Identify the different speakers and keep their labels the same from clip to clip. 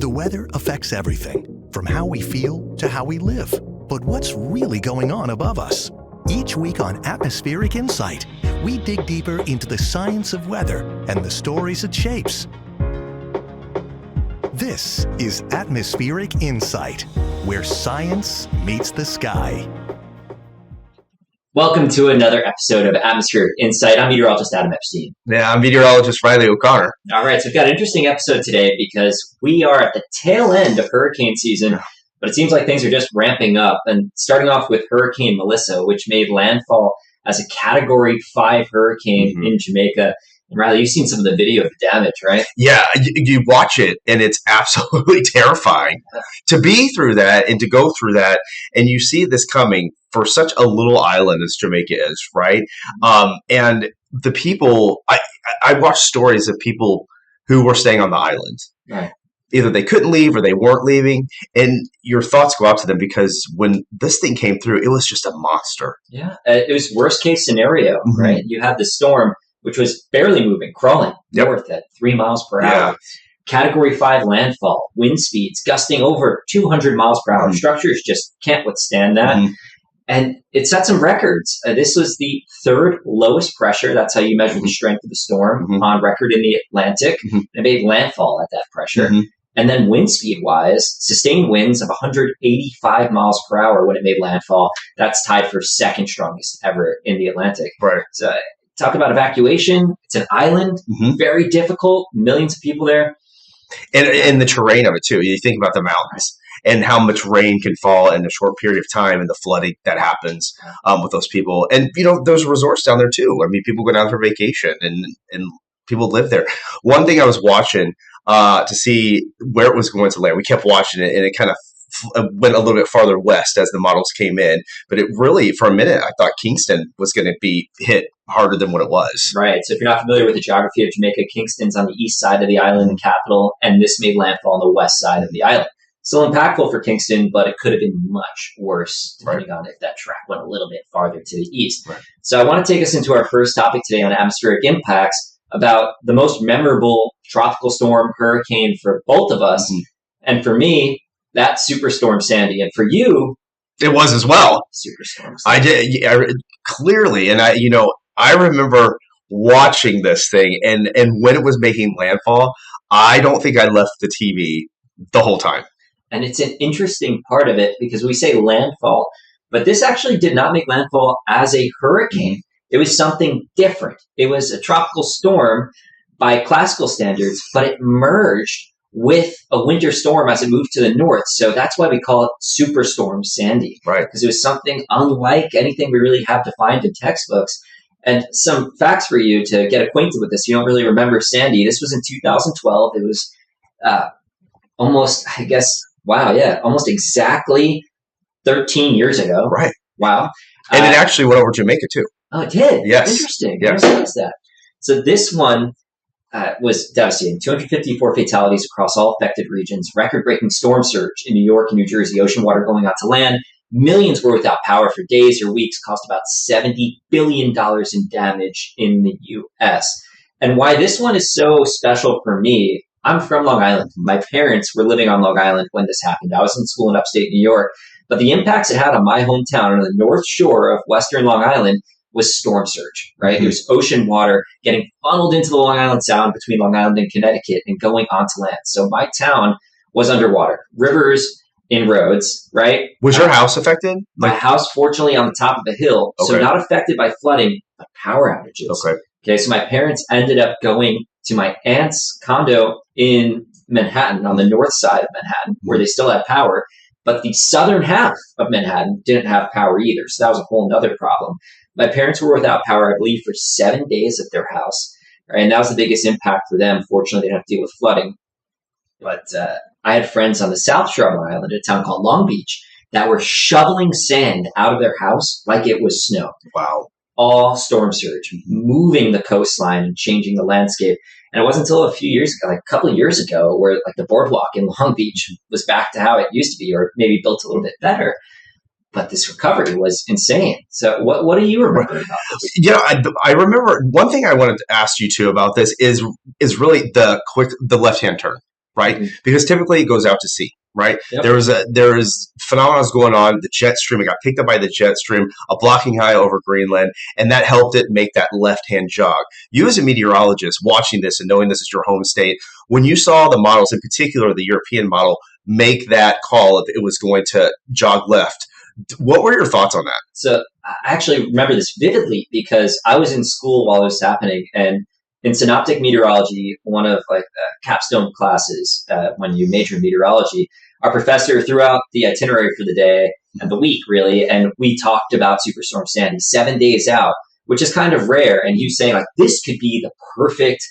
Speaker 1: The weather affects everything, from how we feel to how we live. But what's really going on above us? Each week on Atmospheric Insight, we dig deeper into the science of weather and the stories it shapes. This is Atmospheric Insight, where science meets the sky.
Speaker 2: Welcome to another episode of Atmospheric Insight. I'm meteorologist Adam Epstein.
Speaker 3: Yeah, I'm meteorologist Riley O'Connor.
Speaker 2: All right, so we've got an interesting episode today because we are at the tail end of hurricane season, but it seems like things are just ramping up. And starting off with Hurricane Melissa, which made landfall as a Category 5 hurricane in Jamaica. And Riley, you've seen some of the video of the damage, right?
Speaker 3: Yeah, you watch it, and it's absolutely terrifying to be through that and to go through that, and you see this coming for such a little island as Jamaica is, right? And the people, I watched stories of people who were staying on the island.
Speaker 2: Right.
Speaker 3: Either they couldn't leave or they weren't leaving, and your thoughts go out to them because when this thing came through, it was just a monster.
Speaker 2: Yeah, it was worst case scenario, right? You had the storm, which was barely moving, crawling north at 3 miles per hour. Category 5 landfall, wind speeds gusting over 200 miles per hour. Structures just can't withstand that. And it set some records. This was the third lowest pressure. That's how you measure the strength of the storm on record in the Atlantic. It made landfall at that pressure. And then wind speed wise, sustained winds of 185 miles per hour when it made landfall. That's tied for second strongest ever in the Atlantic.
Speaker 3: Right.
Speaker 2: So talk about evacuation. It's an island, very difficult, millions of people there.
Speaker 3: And the terrain of it, too. You think about the mountains and how much rain can fall in a short period of time and the flooding that happens with those people. And, you know, there's resorts down there, too. I mean, people go down for vacation and people live there. One thing I was watching to see where it was going to land, we kept watching it, and it kind of went a little bit farther west as the models came in. But it really, for a minute, I thought Kingston was going to be hit harder than what it was.
Speaker 2: Right. So if you're not familiar with the geography of Jamaica, Kingston's on the east side of the island, the capital, and this made landfall on the west side of the island. Still impactful for Kingston, but it could have been much worse depending on if that track went a little bit farther to the east. So I want to take us into our first topic today on atmospheric impacts about the most memorable tropical storm hurricane for both of us. And for me, that's Superstorm Sandy. And for you,
Speaker 3: it was as well.
Speaker 2: Superstorm Sandy.
Speaker 3: I did clearly, and I remember watching this thing, and when it was making landfall, I don't think I left the TV the whole time.
Speaker 2: And it's an interesting part of it because we say landfall, but this actually did not make landfall as a hurricane. It was something different. It was a tropical storm by classical standards, but it merged with a winter storm as it moved to the north. So that's why we call it Superstorm Sandy.
Speaker 3: Right.
Speaker 2: Because it was something unlike anything we really have defined in textbooks. And some facts for you to get acquainted with this. You don't really remember Sandy. This was in 2012. It was almost exactly 13 years ago.
Speaker 3: Right.
Speaker 2: Wow.
Speaker 3: And it actually went over Jamaica, too.
Speaker 2: Oh, it did?
Speaker 3: Yes.
Speaker 2: Interesting.
Speaker 3: Yes.
Speaker 2: I realized that. So this one was devastating. 254 fatalities across all affected regions, record-breaking storm surge in New York and New Jersey, ocean water going out to land. Millions were without power for days or weeks, cost about $70 billion in damage in the U.S. And why this one is so special for me, I'm from Long Island. My parents were living on Long Island when this happened. I was in school in upstate New York. But the impacts it had on my hometown on the north shore of western Long Island was storm surge, right? There's ocean water getting funneled into the Long Island Sound between Long Island and Connecticut and going onto land. So my town was underwater. Rivers in roads, right?
Speaker 3: Was your house affected?
Speaker 2: My house, fortunately, on the top of a hill. So not affected by flooding, but power outages. Okay, so my parents ended up going to my aunt's condo in Manhattan, on the north side of Manhattan, where they still had power. But the southern half of Manhattan didn't have power either. So that was a whole nother problem. My parents were without power, I believe, for 7 days at their house. Right? And that was the biggest impact for them. Fortunately, they didn't have to deal with flooding. But I had friends on the south shore of Long Island, a town called Long Beach, that were shoveling sand out of their house like it was snow.
Speaker 3: Wow.
Speaker 2: All storm surge, moving the coastline and changing the landscape. And it wasn't until a few years ago, like a couple of years ago, where like the boardwalk in Long Beach was back to how it used to be, or maybe built a little bit better. But this recovery was insane. So what do you remember about this?
Speaker 3: Yeah, I remember one thing I wanted to ask you too about this is really the left-hand turn, right?
Speaker 2: Mhm.
Speaker 3: Because typically it goes out to sea, right?
Speaker 2: Yep.
Speaker 3: There is phenomena going on. The jet stream, it got picked up by the jet stream, a blocking high over Greenland, and that helped it make that left-hand jog. You as a meteorologist watching this and knowing this is your home state, when you saw the models, in particular the European model, make that call if it was going to jog left, what were your thoughts on that?
Speaker 2: So I actually remember this vividly because I was in school while it was happening, and in synoptic meteorology, one of like capstone classes when you major in meteorology, our professor threw out the itinerary for the day and the week really, and we talked about Superstorm Sandy 7 days out, which is kind of rare. And he was saying like this could be the perfect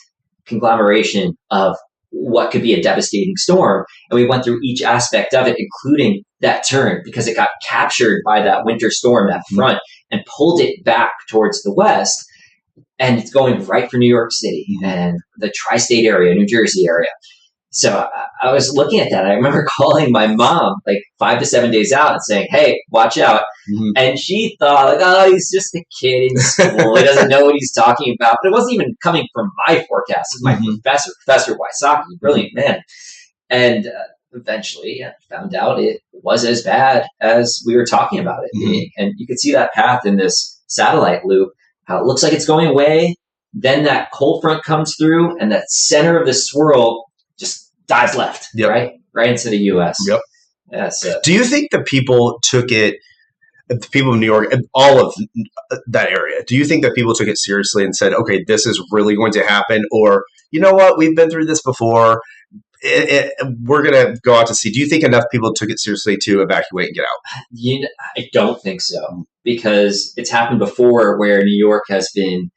Speaker 2: conglomeration of what could be a devastating storm. And we went through each aspect of it, including that turn, because it got captured by that winter storm, that front, and pulled it back towards the west. And it's going right for New York City and the tri-state area, New Jersey area. So I was looking at that. I remember calling my mom like 5 to 7 days out and saying, "Hey, watch out."
Speaker 3: Mm-hmm.
Speaker 2: And she thought, like, "Oh, he's just a kid in school. He doesn't know what he's talking about." But it wasn't even coming from my forecast. It was my Professor Wysocki, brilliant man. And eventually I found out it was as bad as we were talking about it being. And you could see that path in this satellite loop, how it looks like it's going away. Then that cold front comes through and that center of the swirl just dives left, right into the U.S.
Speaker 3: Yep.
Speaker 2: That's it.
Speaker 3: Do you think the people took it, the people of New York, all of that area, do you think that people took it seriously and said, okay, this is really going to happen? Or, you know what, we've been through this before. We're going to go out to sea. Do you think enough people took it seriously to evacuate and get out?
Speaker 2: I don't think so, because it's happened before where New York has been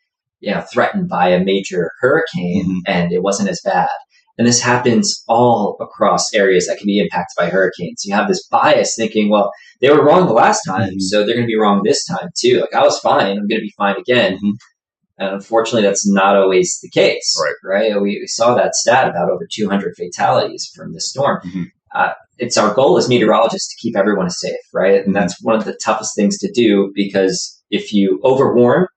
Speaker 2: threatened by a major hurricane and it wasn't as bad. And this happens all across areas that can be impacted by hurricanes. You have this bias thinking, well, they were wrong the last time, so they're going to be wrong this time too. Like, I was fine, I'm going to be fine again. And unfortunately, that's not always the case, right? We saw that stat about over 200 fatalities from this storm. It's our goal as meteorologists to keep everyone safe, right? And that's one of the toughest things to do, because if you overwarn,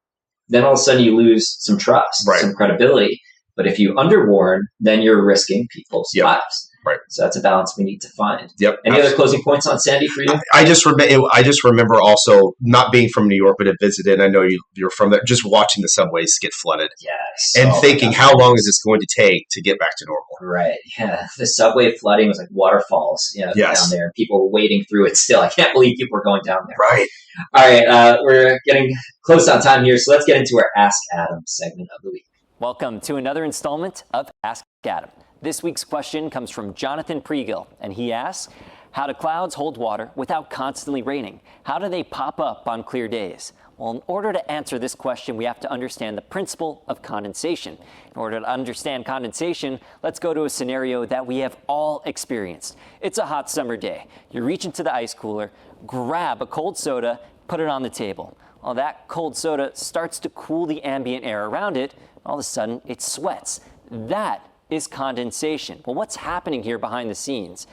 Speaker 2: then all of a sudden you lose some trust, some credibility. But if you underwarn, then you're risking people's lives. Right. So that's a balance we need to find. Any other closing points on Sandy for you?
Speaker 3: I just remember also not being from New York, but had visited. I know you're from there. Just watching the subways get flooded.
Speaker 2: Yes.
Speaker 3: And thinking, how long is this going to take to get back to normal?
Speaker 2: Right. Yeah. The subway flooding was like waterfalls. Down there. People were wading through it still. I can't believe people were going down there.
Speaker 3: Right.
Speaker 2: All right. We're getting close on time here, so let's get into our Ask Adam segment of the week.
Speaker 4: Welcome to another installment of Ask Adam. This week's question comes from Jonathan Pregill, and he asks, how do clouds hold water without constantly raining? How do they pop up on clear days? Well, in order to answer this question, we have to understand the principle of condensation. In order to understand condensation, let's go to a scenario that we have all experienced. It's a hot summer day. You reach into the ice cooler, grab a cold soda, put it on the table. Well, that cold soda starts to cool the ambient air around it. All of a sudden, it sweats. That is condensation. Well, what's happening here behind the scenes?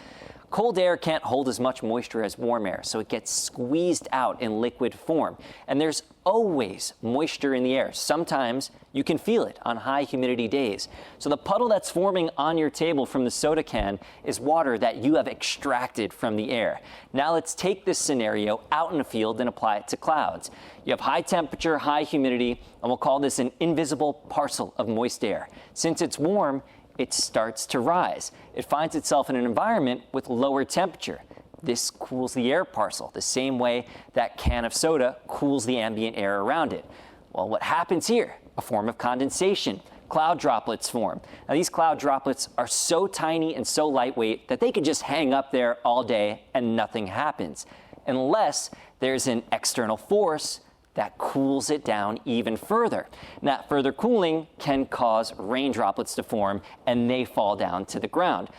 Speaker 4: Cold air can't hold as much moisture as warm air, so it gets squeezed out in liquid form. And there's always moisture in the air. Sometimes you can feel it on high humidity days. So the puddle that's forming on your table from the soda can is water that you have extracted from the air. Now let's take this scenario out in a field and apply it to clouds. You have high temperature, high humidity, and we'll call this an invisible parcel of moist air. Since it's warm, it starts to rise. It finds itself in an environment with lower temperature. This cools the air parcel, the same way that can of soda cools the ambient air around it. Well, what happens here? A form of condensation. Cloud droplets form. Now, these cloud droplets are so tiny and so lightweight that they could just hang up there all day and nothing happens, unless there's an external force that cools it down even further. And that further cooling can cause rain droplets to form, and they fall down to the ground.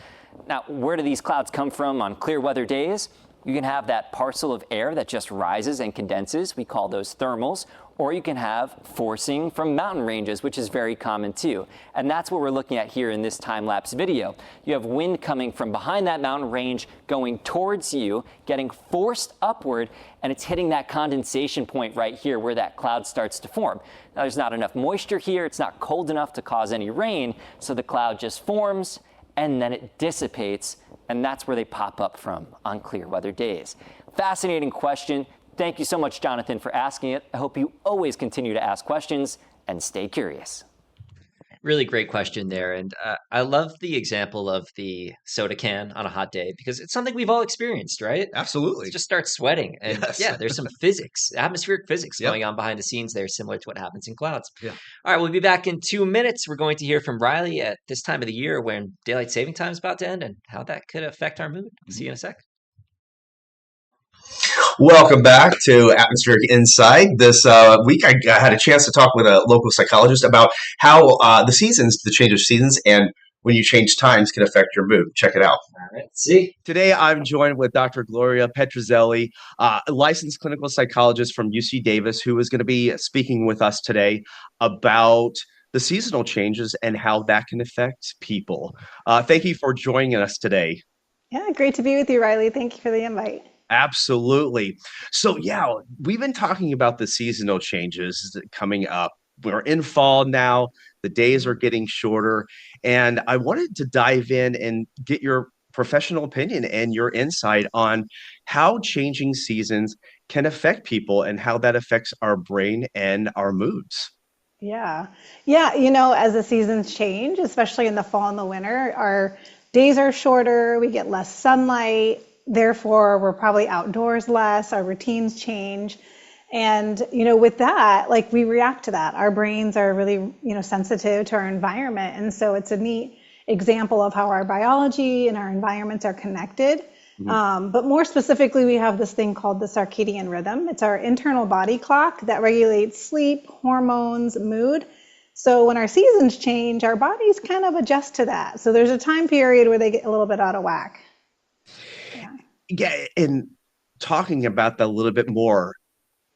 Speaker 4: Now, where do these clouds come from on clear weather days? You can have that parcel of air that just rises and condenses. We call those thermals. Or you can have forcing from mountain ranges, which is very common too. And that's what we're looking at here in this time-lapse video. You have wind coming from behind that mountain range going towards you, getting forced upward, and it's hitting that condensation point right here where that cloud starts to form. Now, there's not enough moisture here. It's not cold enough to cause any rain, so the cloud just forms and then it dissipates, and that's where they pop up from on clear weather days. Fascinating question. Thank you so much, Jonathan, for asking it. I hope you always continue to ask questions and stay curious.
Speaker 2: Really great question there. And I love the example of the soda can on a hot day because it's something we've all experienced, right?
Speaker 3: Absolutely.
Speaker 2: You just start sweating. And
Speaker 3: Yes.
Speaker 2: yeah, there's some physics, atmospheric physics
Speaker 3: Yep.
Speaker 2: going on behind the scenes there, similar to what happens in clouds.
Speaker 3: Yeah.
Speaker 2: All right, we'll be back in 2 minutes. We're going to hear from Riley at this time of the year when daylight saving time is about to end and how that could affect our mood. See you in a sec.
Speaker 3: Welcome back to Atmospheric Insight. This week, I had a chance to talk with a local psychologist about how the change of seasons, and when you change times can affect your mood. Check it out.
Speaker 2: All right, see.
Speaker 5: Today, I'm joined with Dr. Gloria Petruzzelli, a licensed clinical psychologist from UC Davis, who is going to be speaking with us today about the seasonal changes and how that can affect people. Thank you for joining us today.
Speaker 6: Yeah, great to be with you, Riley. Thank you for the invite.
Speaker 5: Absolutely. So, yeah, we've been talking about the seasonal changes coming up. We're in fall now. The days are getting shorter. And I wanted to dive in and get your professional opinion and your insight on how changing seasons can affect people and how that affects our brain and our moods.
Speaker 6: Yeah. As the seasons change, especially in the fall and the winter, our days are shorter, we get less sunlight, therefore we're probably outdoors less, our routines change. And, with that, we react to that. Our brains are really, sensitive to our environment. And so it's a neat example of how our biology and our environments are connected. But more specifically, we have this thing called the circadian rhythm. It's our internal body clock that regulates sleep, hormones, mood. So when our seasons change, our bodies kind of adjust to that. So there's a time period where they get a little bit out of whack.
Speaker 5: Yeah, and talking about that a little bit more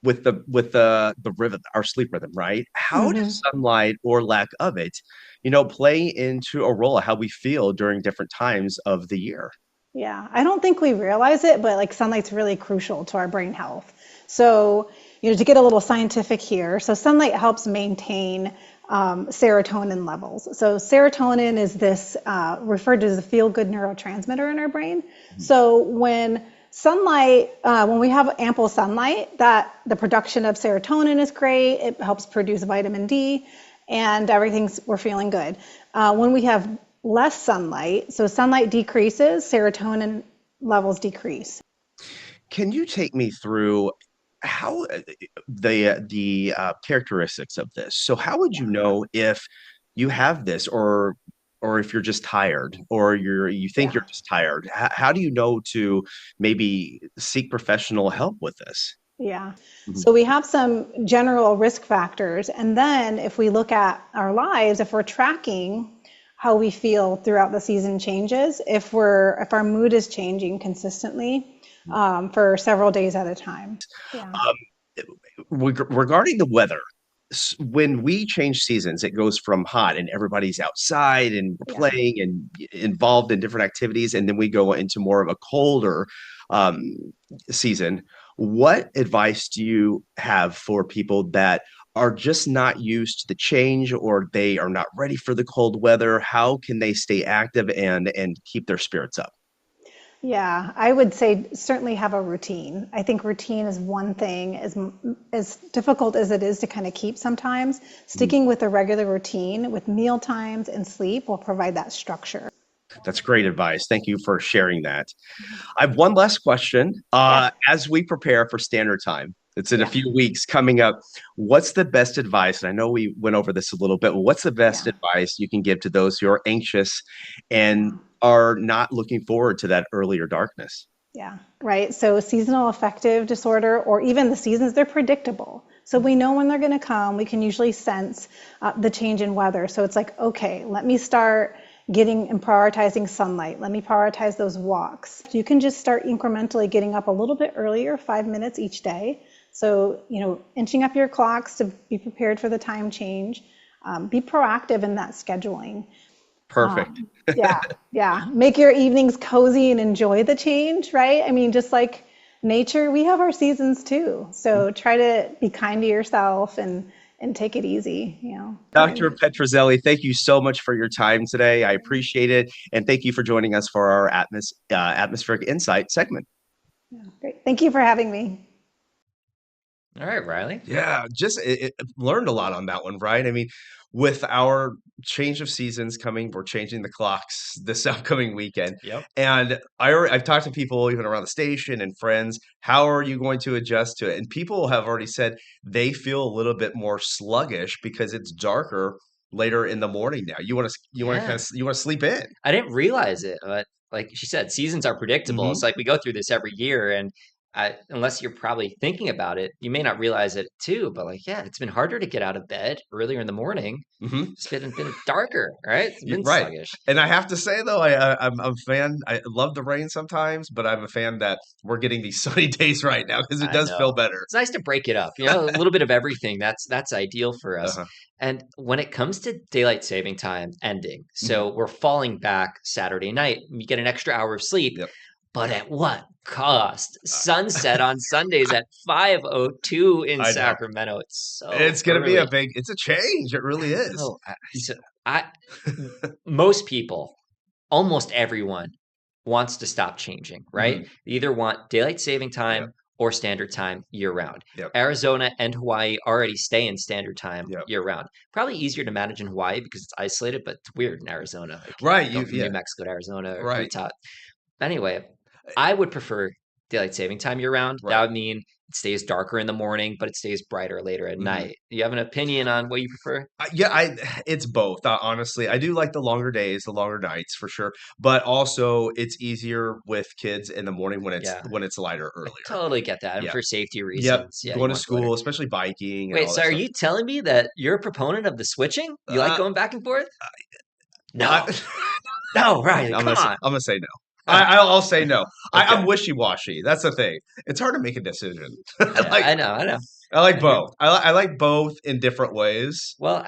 Speaker 5: with the rhythm, our sleep rhythm, right? How does sunlight or lack of it, play into a role of how we feel during different times of the year?
Speaker 6: Yeah, I don't think we realize it, but sunlight's really crucial to our brain health. So, to get a little scientific here, so sunlight helps maintain serotonin levels. So serotonin is this referred to as a feel-good neurotransmitter in our brain. So when we have ample sunlight, that the production of serotonin is great. It helps produce vitamin D, and we're feeling good. When we have less sunlight, so sunlight decreases, serotonin levels decrease.
Speaker 5: Can you take me through how the characteristics of this? So how would you know if you have this, or if you're just tired, or you think you're just tired? How do you know to maybe seek professional help with this?
Speaker 6: Yeah. So we have some general risk factors, and then if we look at our lives, if we're tracking how we feel throughout the season changes, if our mood is changing consistently for several days at a time. Yeah.
Speaker 5: Regarding the weather, when we change seasons, it goes from hot and everybody's outside and playing and involved in different activities, and then we go into more of a colder season. What advice do you have for people that are just not used to the change, or they are not ready for the cold weather? How can they stay active and keep their spirits up?
Speaker 6: Yeah, I would say certainly have a routine. I think routine is one thing, as difficult as it is to kind of keep sometimes. Sticking with a regular routine with meal times and sleep will provide that structure.
Speaker 5: That's great advice. Thank you for sharing that. I have one last question. As we prepare for standard time, it's in a few weeks coming up, what's the best advice? And I know we went over this a little bit. What's the best advice you can give to those who are anxious and are not looking forward to that earlier darkness?
Speaker 6: Yeah, right. So seasonal affective disorder, or even the seasons, they're predictable. So we know when they're going to come. We can usually sense the change in weather. So it's like, okay, let me start getting and prioritizing sunlight. Let me prioritize those walks. You can just start incrementally getting up a little bit earlier, 5 minutes each day. So, inching up your clocks to be prepared for the time change. Be proactive in that scheduling.
Speaker 5: Perfect.
Speaker 6: Yeah. Make your evenings cozy and enjoy the change, right? I mean, just like nature, we have our seasons too. So try to be kind to yourself and and take it easy, you know.
Speaker 5: Dr. Petrozelli, thank you so much for your time today. I appreciate it. And thank you for joining us for our Atmospheric Insight segment.
Speaker 6: Yeah, great. Thank you for having me.
Speaker 2: All right, Riley.
Speaker 5: Yeah, just learned a lot on that one, right? I mean, with our change of seasons coming, we're changing the clocks this upcoming weekend.
Speaker 2: Yep.
Speaker 5: And I've talked to people even around the station and friends, how are you going to adjust to it? And people have already said they feel a little bit more sluggish because it's darker later in the morning now. You want to sleep in.
Speaker 2: I didn't realize it, but like she said, seasons are predictable.
Speaker 5: Mhm.
Speaker 2: It's like we go through this every year, and unless you're probably thinking about it, you may not realize it too. But like, yeah, it's been harder to get out of bed earlier in the morning.
Speaker 5: Mhm.
Speaker 2: It's been darker, right? It's been
Speaker 5: Right.
Speaker 2: sluggish.
Speaker 5: And I have to say though, I'm a fan. I love the rain sometimes, but I'm a fan that we're getting these sunny days right now because it
Speaker 2: I
Speaker 5: does
Speaker 2: know.
Speaker 5: feel better.
Speaker 2: It's nice to break it up, a little bit of everything. That's ideal for us.
Speaker 5: Uh-huh.
Speaker 2: And when it comes to daylight saving time ending,
Speaker 5: Mm-hmm.
Speaker 2: so we're falling back Saturday night, we get an extra hour of sleep.
Speaker 5: Yep.
Speaker 2: But at what cost? Sunset on Sundays at 5:02 in
Speaker 5: I know.
Speaker 2: Sacramento. It's so
Speaker 5: It's going to be
Speaker 2: early.
Speaker 5: it's a change. It really is.
Speaker 2: Oh, most people, almost everyone, wants to stop changing, right? They either want daylight saving time
Speaker 5: Yep.
Speaker 2: or standard time year round.
Speaker 5: Yep.
Speaker 2: Arizona and Hawaii already stay in standard time
Speaker 5: Yep.
Speaker 2: year round. Probably easier to manage in Hawaii because it's isolated, but it's weird in Arizona. Like,
Speaker 5: Right,
Speaker 2: go from
Speaker 5: yeah.
Speaker 2: New Mexico to Arizona or
Speaker 5: Right.
Speaker 2: Utah. Anyway, I would prefer daylight saving time year round. That
Speaker 5: Right.
Speaker 2: would mean it stays darker in the morning, but it stays brighter later at night. Do you have an opinion on what you prefer?
Speaker 5: It's both. Honestly, I do like the longer days, the longer nights for sure. But also, it's easier with kids in the morning when it's lighter earlier.
Speaker 2: Totally get that. And
Speaker 5: Yeah.
Speaker 2: for safety
Speaker 5: Yep.
Speaker 2: reasons. Yeah, you
Speaker 5: Going to
Speaker 2: want the later.
Speaker 5: school, especially biking. And
Speaker 2: Wait,
Speaker 5: all
Speaker 2: so
Speaker 5: that
Speaker 2: are
Speaker 5: stuff.
Speaker 2: you telling me that you're a proponent of the switching? You like going back and forth? No. No, Riley,
Speaker 5: I'm
Speaker 2: come on.
Speaker 5: gonna say no. I'll say no.
Speaker 2: Okay.
Speaker 5: I'm wishy-washy. That's the thing. It's hard to make a decision.
Speaker 2: Yeah, I know.
Speaker 5: I like both. I like both in different ways.
Speaker 2: Well,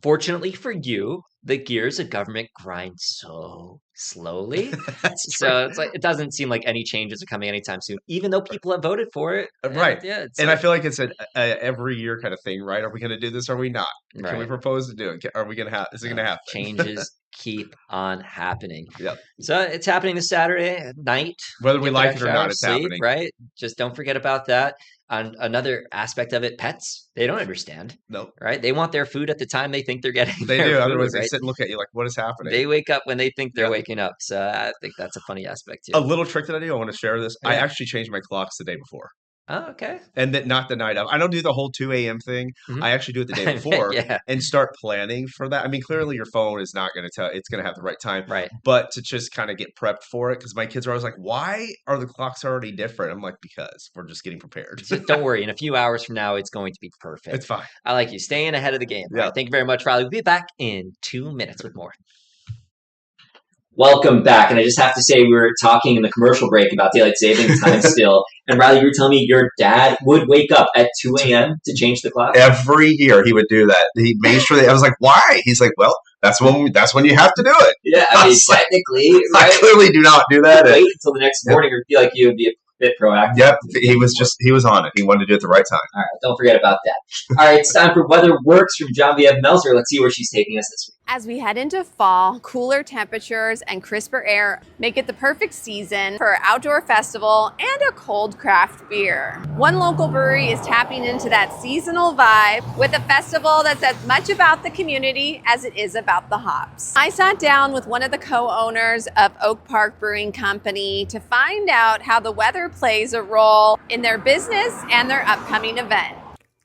Speaker 2: fortunately for you, the gears of government grind so slowly. So it's like it doesn't seem like any changes are coming anytime soon, even though people have voted for it.
Speaker 5: Right.
Speaker 2: Yeah.
Speaker 5: And I feel like it's a every year kind of thing, right? Are we going to do this? Or are we not? Can we
Speaker 2: Right.
Speaker 5: propose to do it? Are we going to have? Is it going to happen?
Speaker 2: Changes keep on happening.
Speaker 5: Yep.
Speaker 2: So it's happening this Saturday at night.
Speaker 5: Whether we
Speaker 2: Get that
Speaker 5: like it
Speaker 2: extra
Speaker 5: or
Speaker 2: hour
Speaker 5: not,
Speaker 2: of
Speaker 5: it's
Speaker 2: sleep,
Speaker 5: happening.
Speaker 2: right? Just don't forget about that. On another aspect of it, pets, they don't understand,
Speaker 5: No,
Speaker 2: right? They want their food at the time they think they're getting
Speaker 5: they
Speaker 2: their
Speaker 5: do.
Speaker 2: food,
Speaker 5: Otherwise, they
Speaker 2: right?
Speaker 5: sit and look at you like, "What is happening?"
Speaker 2: They wake up when they think they're
Speaker 5: Yeah.
Speaker 2: waking up. So I think that's a funny aspect
Speaker 5: A
Speaker 2: too.
Speaker 5: little trick that I do. I want to share this. I
Speaker 2: Yeah.
Speaker 5: actually changed my clocks the day before.
Speaker 2: Oh, okay.
Speaker 5: And then not the night of. I don't do the whole 2 a.m. thing.
Speaker 2: Mhm.
Speaker 5: I actually do it the day before
Speaker 2: Yeah.
Speaker 5: and start planning for that. I mean, clearly your phone is not going to tell, it's going to have the right time.
Speaker 2: Right.
Speaker 5: But to just kind of get prepped for it, because my kids are always like, why are the clocks already different? I'm like, because we're just getting prepared.
Speaker 2: So don't worry. In a few hours from now, it's going to be perfect.
Speaker 5: It's fine.
Speaker 2: I like you staying ahead of the game. All
Speaker 5: Yeah.
Speaker 2: right, thank you very much, Riley. We'll be back in 2 minutes with more. Welcome back. And I just have to say, we were talking in the commercial break about daylight saving time still. And Riley, you were telling me your dad would wake up at 2 a.m. to change the clock?
Speaker 3: Every year he would do that. He made sure that I was like, why? He's like, well, that's when you have to do it.
Speaker 2: Yeah, I mean, technically,
Speaker 3: I
Speaker 2: right?
Speaker 3: clearly do not do that.
Speaker 2: Wait until the next morning or feel like you would be a bit proactive.
Speaker 3: Yep, he was on it. He wanted to do it at the right time.
Speaker 2: All right, don't forget about that. All right, it's time for Weather Works from Genevieve Melzer. Let's see where she's taking us this week.
Speaker 7: As we head into fall, cooler temperatures and crisper air make it the perfect season for an outdoor festival and a cold craft beer. One local brewery is tapping into that seasonal vibe with a festival that's as much about the community as it is about the hops. I sat down with one of the co-owners of Oak Park Brewing Company to find out how the weather plays a role in their business and their upcoming event.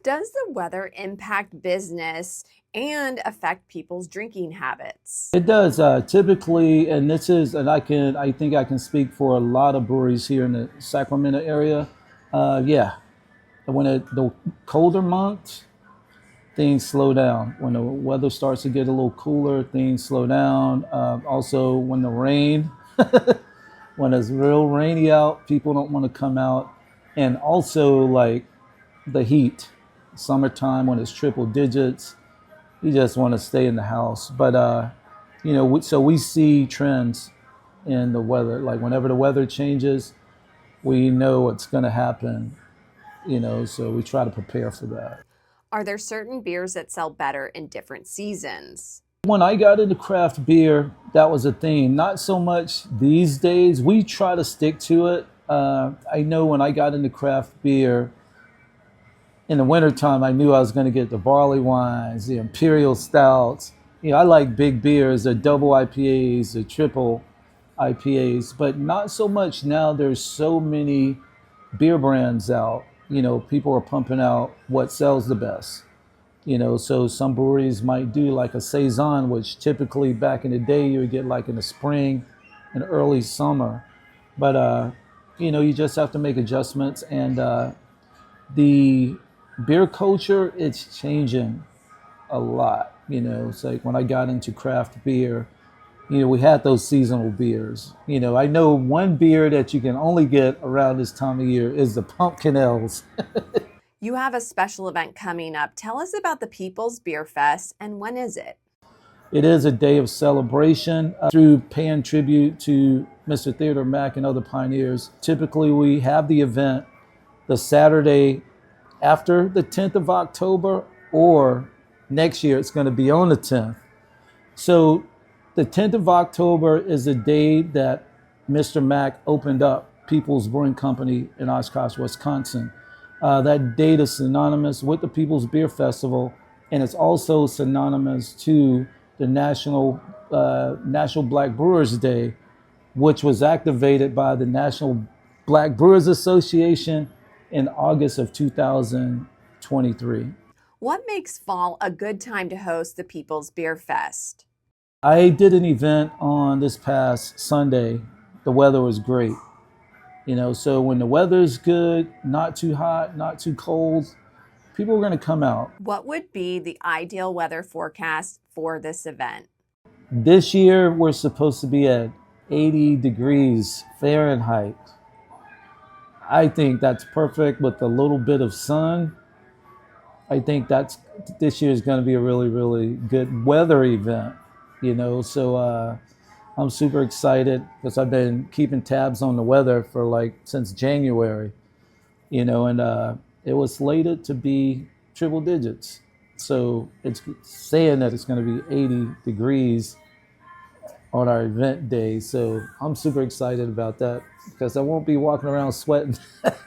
Speaker 7: Does the weather impact business and affect people's drinking habits?
Speaker 8: It does typically, and I think I can speak for a lot of breweries here in the Sacramento area. Yeah, when the colder months, things slow down. When the weather starts to get a little cooler, things slow down. Also, when the rain, when it's real rainy out, people don't want to come out, and also like the heat, summertime when it's triple digits. You just want to stay in the house. But, so we see trends in the weather. Like whenever the weather changes, we know what's going to happen, so we try to prepare for that.
Speaker 7: Are there certain beers that sell better in different seasons?
Speaker 8: When I got into craft beer, that was a thing. Not so much these days. We try to stick to it. I know when I got into craft beer in the wintertime, I knew I was going to get the barley wines, the imperial stouts. I like big beers, the double IPAs, the triple IPAs, but not so much now. There's so many beer brands out. People are pumping out what sells the best. So some breweries might do like a saison, which typically back in the day you would get like in the spring and early summer. But you just have to make adjustments. And the beer culture, it's changing a lot. It's like when I got into craft beer, we had those seasonal beers. I know one beer that you can only get around this time of year is the pumpkin ales.
Speaker 7: You have a special event coming up. Tell us about the People's Beer Fest, and when is it?
Speaker 8: It is a day of celebration through paying tribute to Mr. Theodore Mack and other pioneers. Typically, we have the event the Saturday after the 10th of October, or next year it's going to be on the 10th. So the 10th of October is the day that Mr. Mack opened up People's Brewing Company in Oshkosh, Wisconsin. That date is synonymous with the People's Beer Festival, and it's also synonymous to the National Black Brewers Day, which was activated by the National Black Brewers Association in August of 2023.
Speaker 7: What makes fall a good time to host the People's Beer Fest?
Speaker 8: I did an event on this past Sunday. The weather was great. So when the weather's good, not too hot, not too cold, people are going to come out.
Speaker 7: What would be the ideal weather forecast for this event?
Speaker 8: This year, we're supposed to be at 80 degrees Fahrenheit. I think that's perfect with a little bit of sun. I think this year is going to be a really, really good weather event, So I'm super excited because I've been keeping tabs on the weather for since January, and it was slated to be triple digits. So it's saying that it's going to be 80 degrees on our event day. So I'm super excited about that because I won't be walking around sweating,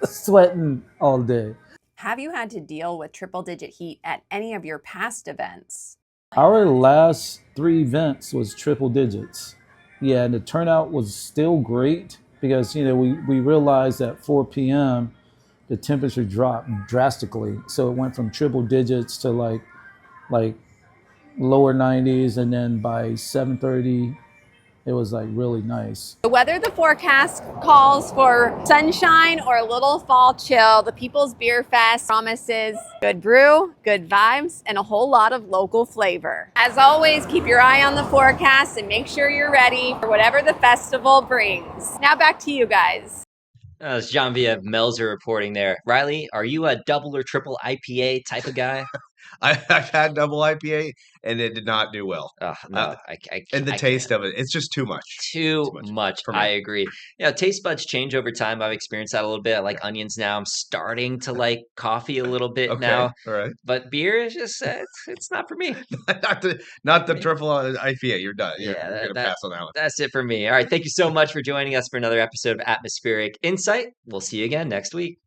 Speaker 8: sweating all day.
Speaker 7: Have you had to deal with triple-digit heat at any of your past events?
Speaker 8: Our last 3 events was triple digits. Yeah, and the turnout was still great because, we realized at 4 p.m. the temperature dropped drastically. So it went from triple digits to like lower 90s, and then by 7:30 it was really nice.
Speaker 7: Whether the forecast calls for sunshine or a little fall chill, the People's Beer Fest promises good brew, good vibes, and a whole lot of local flavor. As always, keep your eye on the forecast and make sure you're ready for whatever the festival brings. Now back to you guys.
Speaker 2: It's John via Melzer reporting there. Riley, are you a double or triple IPA type of guy?
Speaker 3: I've had double IPA and it did not do well.
Speaker 2: No,
Speaker 3: And the taste of it, it's just too much.
Speaker 2: Too much.
Speaker 3: for me.
Speaker 2: I agree. Taste buds change over time. I've experienced that a little bit. I like onions now. I'm starting to like coffee a little bit now.
Speaker 3: All right.
Speaker 2: But beer is just it's not for me.
Speaker 3: not the triple IPA. You're done. You're gonna pass on that one.
Speaker 2: That's it for me. All right. Thank you so much for joining us for another episode of Atmospheric Insight. We'll see you again next week.